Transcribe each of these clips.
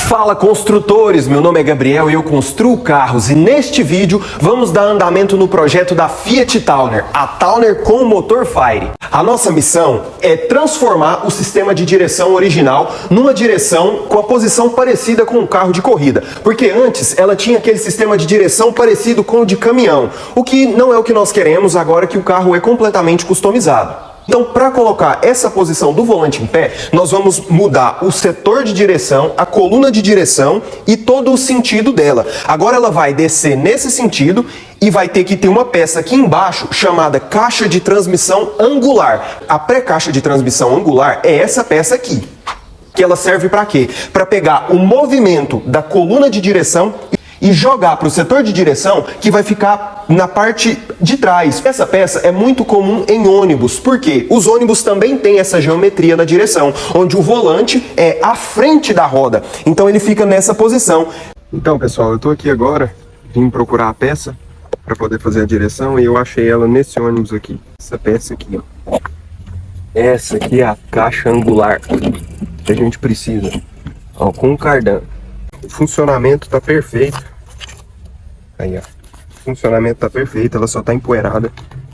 Fala construtores, meu nome é Gabriel e eu construo carros e neste vídeo vamos dar andamento no projeto da Fiat Towner, a Towner com motor Fire. A nossa missão é transformar o sistema de direção original numa direção com a posição parecida com um carro de corrida, porque antes ela tinha aquele sistema de direção parecido com o de caminhão, o que não é o que nós queremos agora que o carro é completamente customizado. Então, para colocar essa posição do volante em pé, nós vamos mudar o setor de direção, a coluna de direção e todo o sentido dela. Agora ela vai descer nesse sentido e vai ter que ter uma peça aqui embaixo chamada caixa de transmissão angular. A pré-caixa de transmissão angular é essa peça aqui. Que ela serve para quê? Para pegar o movimento da coluna de direção e jogar para o setor de direção que vai ficar na parte de trás. Essa peça é muito comum em ônibus, porque os ônibus também têm essa geometria na direção, onde o volante é à frente da roda, então ele fica nessa posição. Então pessoal, eu estou aqui agora, vim procurar a peça para poder fazer a direção e eu achei ela nesse ônibus aqui, essa peça aqui, ó. Essa aqui é a caixa angular que a gente precisa, ó, com o cardan. O funcionamento tá perfeito. Aí, ó. O funcionamento tá perfeito, ela só tá empoeirada.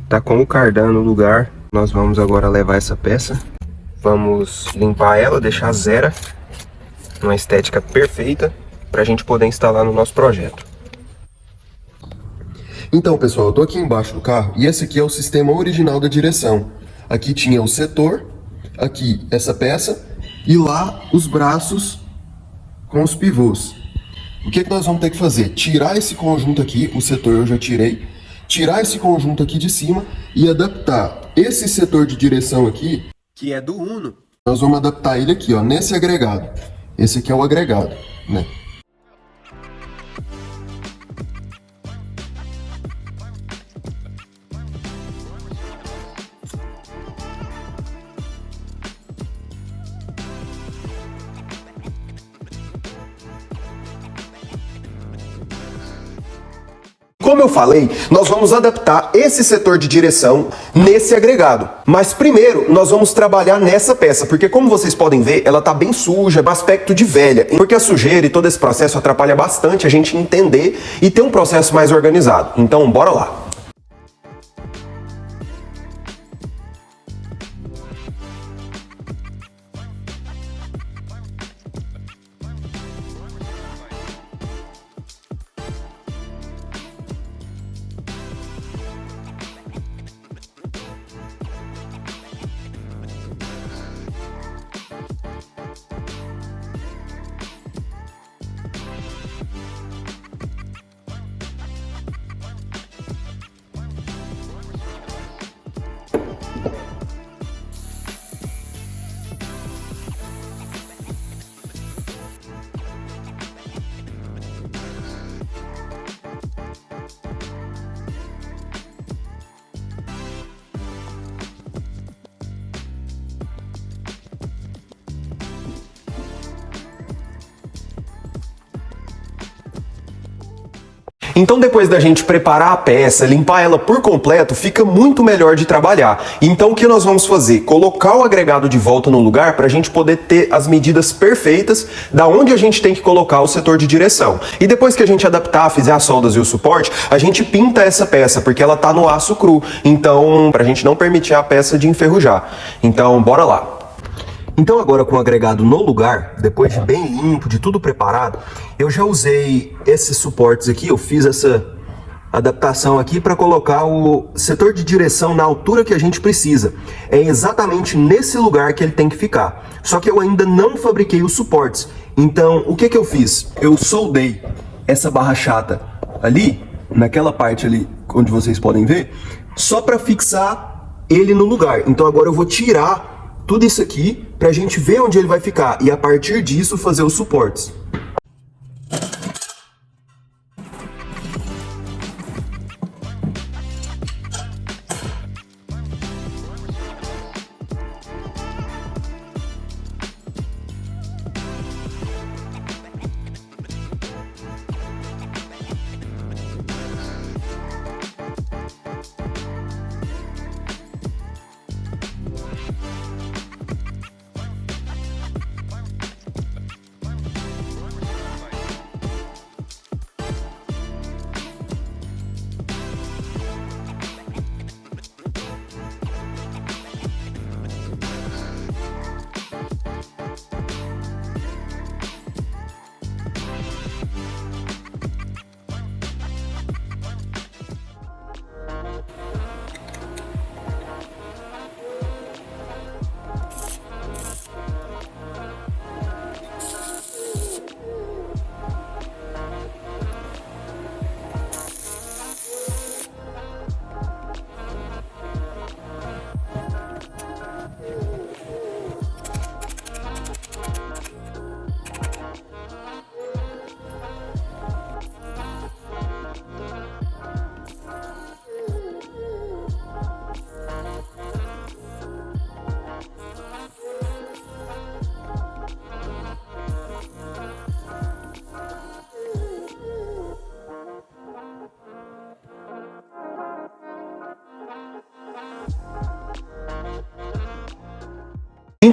Tá com o cardan no lugar. Nós vamos agora levar essa peça. Vamos limpar ela, deixar zero. Uma estética perfeita pra gente poder instalar no nosso projeto. Então, pessoal, eu tô aqui embaixo do carro e esse aqui é o sistema original da direção. Aqui tinha o setor, aqui essa peça e lá os braços com os pivôs. O que nós vamos ter que fazer? Tirar esse conjunto aqui, o setor eu já tirei, tirar esse conjunto aqui de cima e adaptar esse setor de direção aqui, que é do Uno, nós vamos adaptar ele aqui, ó, nesse agregado. Esse aqui é o agregado, né? Como eu falei, nós vamos adaptar esse setor de direção nesse agregado. Mas primeiro, nós vamos trabalhar nessa peça, porque como vocês podem ver, ela tá bem suja, aspecto de velha. Porque a sujeira e todo esse processo atrapalha bastante a gente entender e ter um processo mais organizado. Então, bora lá. Então depois da gente preparar a peça, limpar ela por completo, fica muito melhor de trabalhar. Então o que nós vamos fazer? Colocar o agregado de volta no lugar para a gente poder ter as medidas perfeitas da onde a gente tem que colocar o setor de direção. E depois que a gente adaptar, fizer as soldas e o suporte, a gente pinta essa peça, porque ela tá no aço cru. Então, para a gente não permitir a peça de enferrujar. Então, bora lá. Então agora com o agregado no lugar, depois de bem limpo, de tudo preparado, eu já usei esses suportes aqui, eu fiz essa adaptação aqui para colocar o setor de direção na altura que a gente precisa. É exatamente nesse lugar que ele tem que ficar. Só que eu ainda não fabriquei os suportes. Então o que eu fiz? Eu soldei essa barra chata ali, naquela parte ali onde vocês podem ver, só para fixar ele no lugar. Então agora eu vou tirar tudo isso aqui para a gente ver onde ele vai ficar e a partir disso fazer os suportes.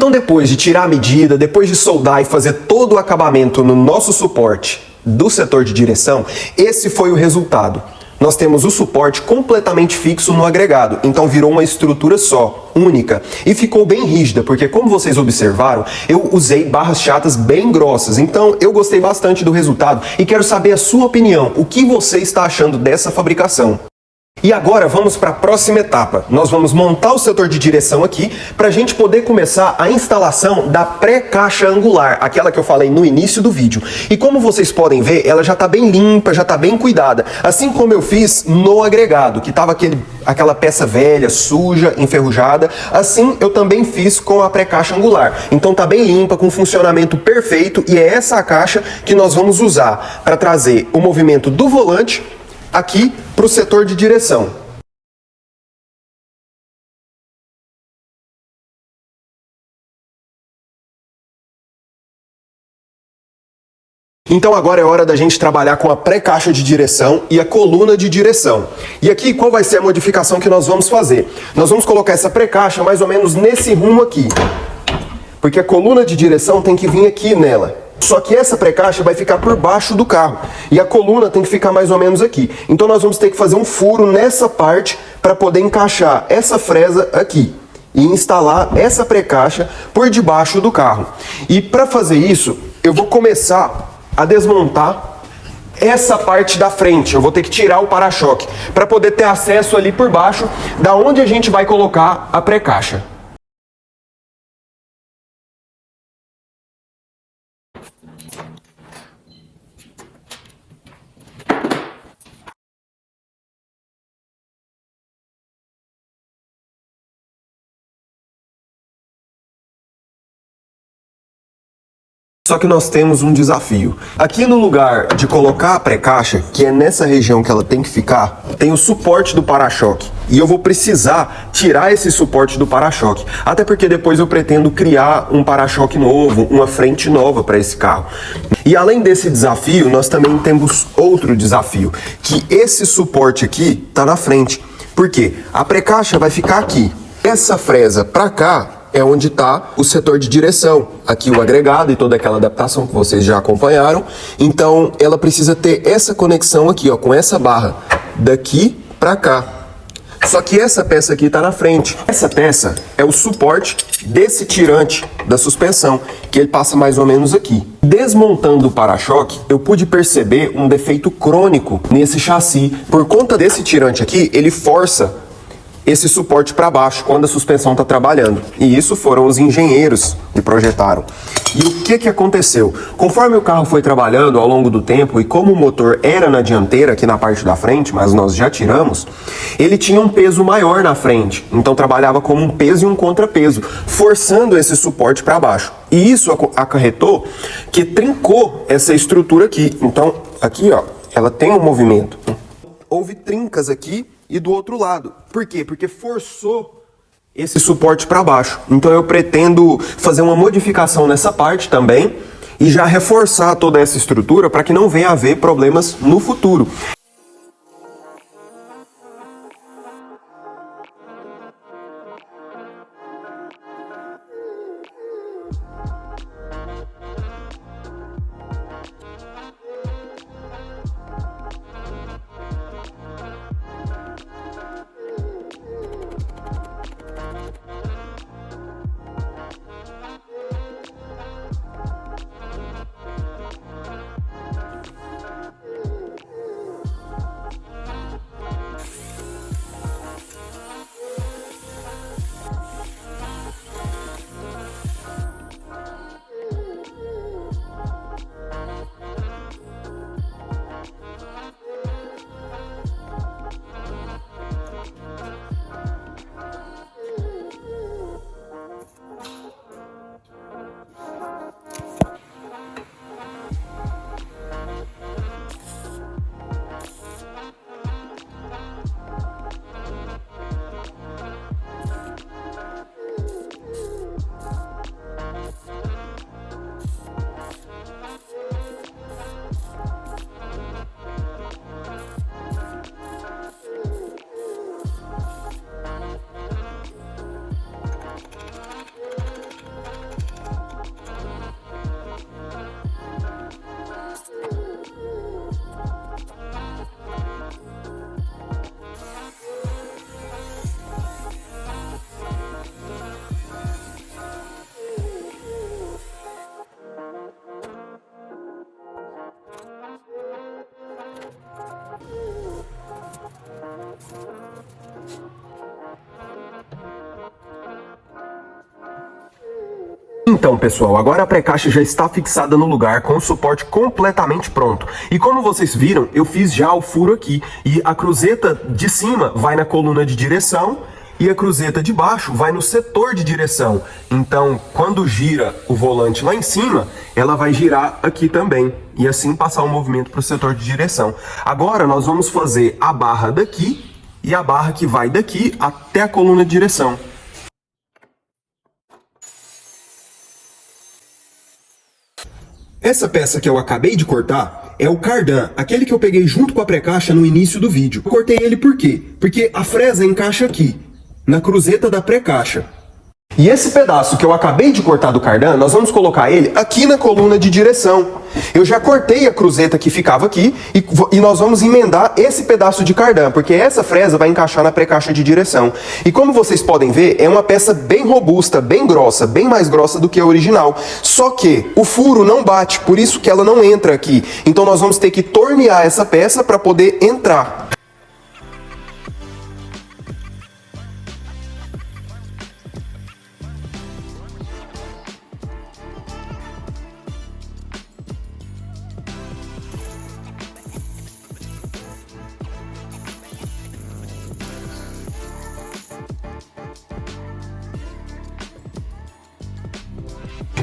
Então depois de tirar a medida, depois de soldar e fazer todo o acabamento no nosso suporte do setor de direção, esse foi o resultado. Nós temos o suporte completamente fixo no agregado, então virou uma estrutura só, única, e ficou bem rígida, porque como vocês observaram, eu usei barras chatas bem grossas, então eu gostei bastante do resultado e quero saber a sua opinião, o que você está achando dessa fabricação. E agora vamos para a próxima etapa. Nós vamos montar o setor de direção aqui para a gente poder começar a instalação da pré-caixa angular, aquela que eu falei no início do vídeo. E como vocês podem ver, ela já está bem limpa, já está bem cuidada. Assim como eu fiz no agregado, que estava aquela peça velha, suja, enferrujada. Assim eu também fiz com a pré-caixa angular. Então está bem limpa, com funcionamento perfeito, e é essa a caixa que nós vamos usar para trazer o movimento do volante aqui para o setor de direção. Então agora é hora da gente trabalhar com a pré-caixa de direção e a coluna de direção. E aqui qual vai ser a modificação que nós vamos fazer? Nós vamos colocar essa pré-caixa mais ou menos nesse rumo aqui, porque a coluna de direção tem que vir aqui nela. Só que essa pré-caixa vai ficar por baixo do carro e a coluna tem que ficar mais ou menos aqui. Então nós vamos ter que fazer um furo nessa parte para poder encaixar essa fresa aqui e instalar essa pré-caixa por debaixo do carro. E para fazer isso, eu vou começar a desmontar essa parte da frente. Eu vou ter que tirar o para-choque para poder ter acesso ali por baixo da onde a gente vai colocar a pré-caixa. Só que nós temos um desafio. Aqui no lugar de colocar a pré-caixa, que é nessa região que ela tem que ficar, tem o suporte do para-choque. E eu vou precisar tirar esse suporte do para-choque. Até porque depois eu pretendo criar um para-choque novo, uma frente nova para esse carro. E além desse desafio, nós também temos outro desafio, que esse suporte aqui está na frente. Por quê? A pré-caixa vai ficar aqui. Essa fresa para cá é onde está o setor de direção, aqui o agregado e toda aquela adaptação que vocês já acompanharam. Então ela precisa ter essa conexão aqui, ó, com essa barra daqui para cá. Só que essa peça aqui está na frente. Essa peça é o suporte desse tirante da suspensão, que ele passa mais ou menos aqui. Desmontando o para-choque, eu pude perceber um defeito crônico nesse chassi. Por conta desse tirante aqui, ele força esse suporte para baixo quando a suspensão está trabalhando. E isso foram os engenheiros que projetaram. E o que aconteceu? Conforme o carro foi trabalhando ao longo do tempo e como o motor era na dianteira, aqui na parte da frente, mas nós já tiramos, ele tinha um peso maior na frente. Então trabalhava como um peso e um contrapeso, forçando esse suporte para baixo. E isso acarretou que trincou essa estrutura aqui. Então aqui, ó, ela tem um movimento. Houve trincas aqui e do outro lado. Por quê? Porque forçou esse suporte para baixo. Então eu pretendo fazer uma modificação nessa parte também e já reforçar toda essa estrutura para que não venha a haver problemas no futuro. Então, pessoal, agora a pré-caixa já está fixada no lugar com o suporte completamente pronto. E como vocês viram, eu fiz já o furo aqui. E a cruzeta de cima vai na coluna de direção e a cruzeta de baixo vai no setor de direção. Então, quando gira o volante lá em cima, ela vai girar aqui também. E assim passar o movimento para o setor de direção. Agora nós vamos fazer a barra daqui e a barra que vai daqui até a coluna de direção. Essa peça que eu acabei de cortar é o cardan, aquele que eu peguei junto com a pré-caixa no início do vídeo. Eu cortei ele por quê? Porque a fresa encaixa aqui, na cruzeta da pré-caixa. E esse pedaço que eu acabei de cortar do cardan, nós vamos colocar ele aqui na coluna de direção. Eu já cortei a cruzeta que ficava aqui e nós vamos emendar esse pedaço de cardan, porque essa fresa vai encaixar na pré-caixa de direção. E como vocês podem ver, é uma peça bem robusta, bem grossa, bem mais grossa do que a original. Só que o furo não bate, por isso que ela não entra aqui. Então nós vamos ter que tornear essa peça para poder entrar.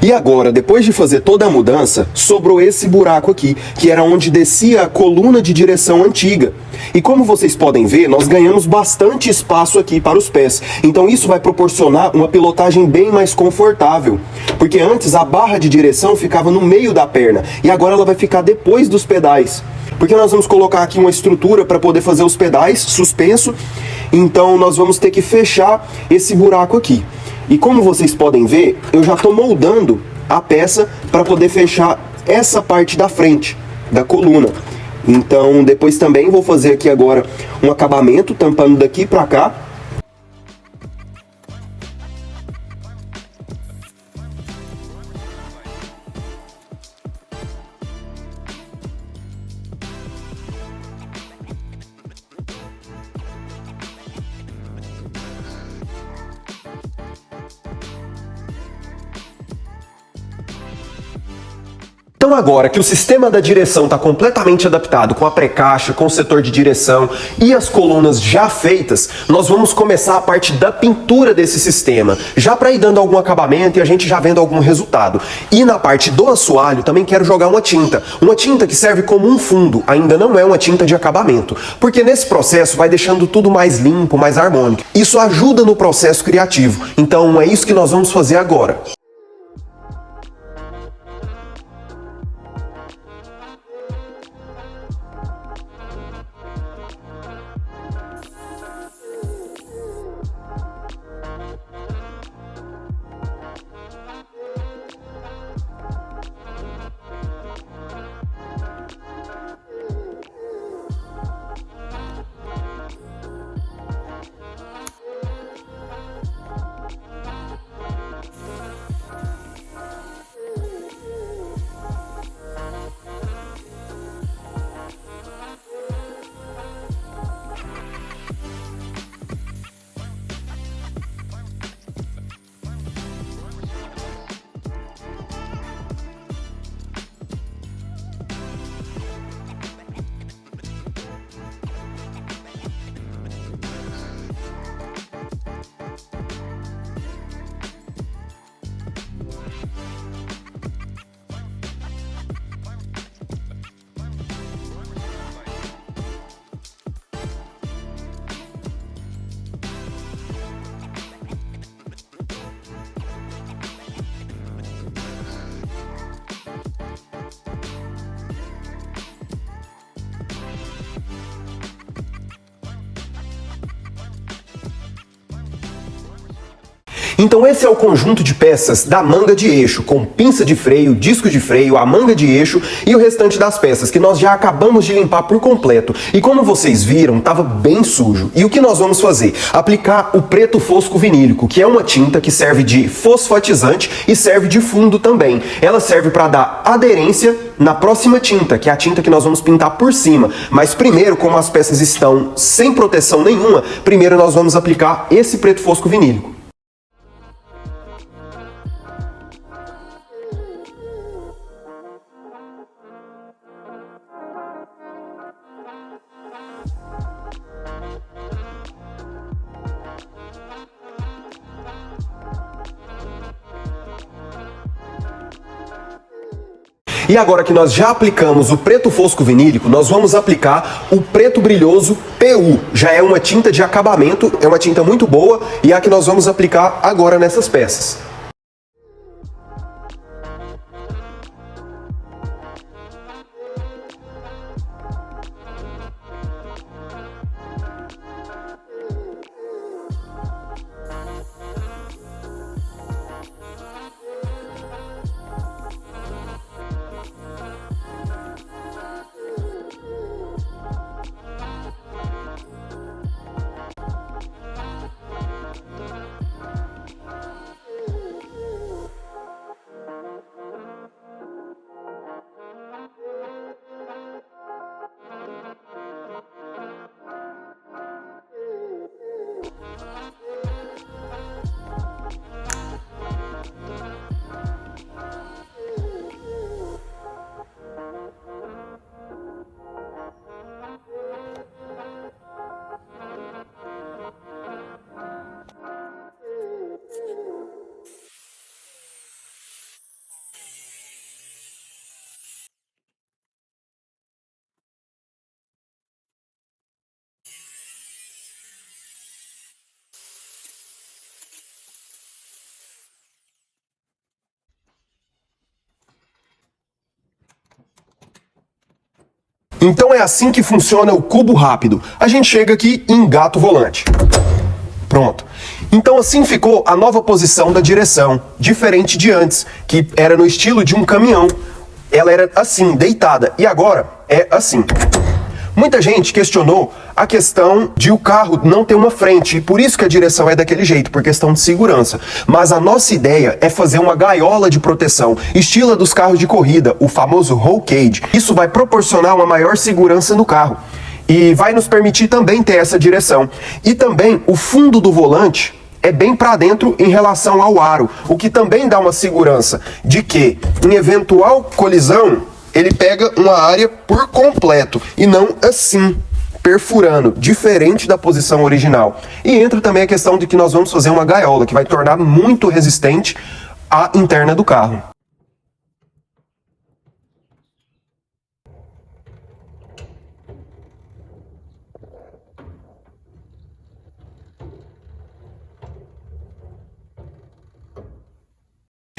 E agora, depois de fazer toda a mudança, sobrou esse buraco aqui, que era onde descia a coluna de direção antiga. E como vocês podem ver, nós ganhamos bastante espaço aqui para os pés. Então isso vai proporcionar uma pilotagem bem mais confortável. Porque antes a barra de direção ficava no meio da perna, e agora ela vai ficar depois dos pedais. Porque nós vamos colocar aqui uma estrutura para poder fazer os pedais suspenso, então nós vamos ter que fechar esse buraco aqui. E como vocês podem ver, eu já estou moldando a peça para poder fechar essa parte da frente da coluna. Então depois também vou fazer aqui agora um acabamento tampando daqui para cá. Então agora que o sistema da direção está completamente adaptado com a pré-caixa, com o setor de direção e as colunas já feitas, nós vamos começar a parte da pintura desse sistema, já para ir dando algum acabamento e a gente já vendo algum resultado. E na parte do assoalho também quero jogar uma tinta que serve como um fundo, ainda não é uma tinta de acabamento, porque nesse processo vai deixando tudo mais limpo, mais harmônico. Isso ajuda no processo criativo, então é isso que nós vamos fazer agora. Então esse é o conjunto de peças da manga de eixo, com pinça de freio, disco de freio, a manga de eixo e o restante das peças, que nós já acabamos de limpar por completo. E como vocês viram, estava bem sujo. E o que nós vamos fazer? Aplicar o preto fosco vinílico, que é uma tinta que serve de fosfatizante e serve de fundo também. Ela serve para dar aderência na próxima tinta, que é a tinta que nós vamos pintar por cima. Mas primeiro, como as peças estão sem proteção nenhuma, primeiro nós vamos aplicar esse preto fosco vinílico. E agora que nós já aplicamos o preto fosco vinílico, nós vamos aplicar o preto brilhoso PU. Já é uma tinta de acabamento, é uma tinta muito boa e é a que nós vamos aplicar agora nessas peças. Então é assim que funciona o cubo rápido. A gente chega aqui e engata o volante. Pronto. Então assim ficou a nova posição da direção, diferente de antes, que era no estilo de um caminhão. Ela era assim, deitada, e agora é assim. Muita gente questionou a questão de o carro não ter uma frente, e por isso que a direção é daquele jeito, por questão de segurança. Mas a nossa ideia é fazer uma gaiola de proteção, estilo dos carros de corrida, o famoso roll cage. Isso vai proporcionar uma maior segurança no carro e vai nos permitir também ter essa direção. E também o fundo do volante é bem para dentro em relação ao aro, o que também dá uma segurança de que, em eventual colisão, ele pega uma área por completo e não assim, perfurando, diferente da posição original. E entra também a questão de que nós vamos fazer uma gaiola, que vai tornar muito resistente a interna do carro.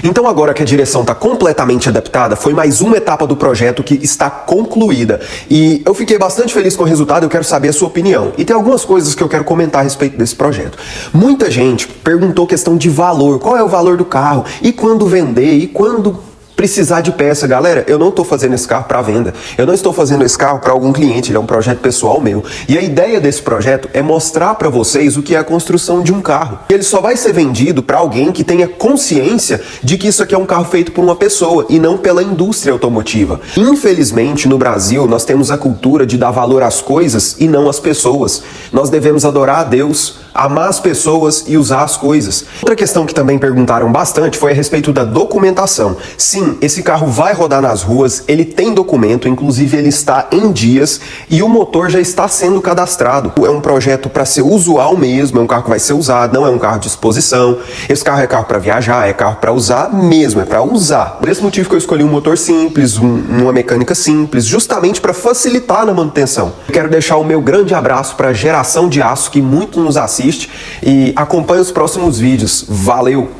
Então agora que a direção está completamente adaptada, foi mais uma etapa do projeto que está concluída. E eu fiquei bastante feliz com o resultado, eu quero saber a sua opinião. E tem algumas coisas que eu quero comentar a respeito desse projeto. Muita gente perguntou questão de valor, qual é o valor do carro, e quando vender, e quando precisar de peça. Galera, eu não estou fazendo esse carro para venda, eu não estou fazendo esse carro para algum cliente, ele é um projeto pessoal meu. E a ideia desse projeto é mostrar para vocês o que é a construção de um carro. Ele só vai ser vendido para alguém que tenha consciência de que isso aqui é um carro feito por uma pessoa e não pela indústria automotiva. Infelizmente, no Brasil, nós temos a cultura de dar valor às coisas e não às pessoas. Nós devemos adorar a Deus, amar as pessoas e usar as coisas. Outra questão que também perguntaram bastante foi a respeito da documentação. Sim, esse carro vai rodar nas ruas, ele tem documento, inclusive ele está em dias e o motor já está sendo cadastrado. É um projeto para ser usual mesmo, é um carro que vai ser usado, não é um carro de exposição. Esse carro é carro para viajar, é carro para usar mesmo, é para usar. Por esse motivo que eu escolhi um motor simples, uma mecânica simples, justamente para facilitar na manutenção. Eu quero deixar o meu grande abraço para a geração de aço que muito nos assiste e acompanha os próximos vídeos. Valeu!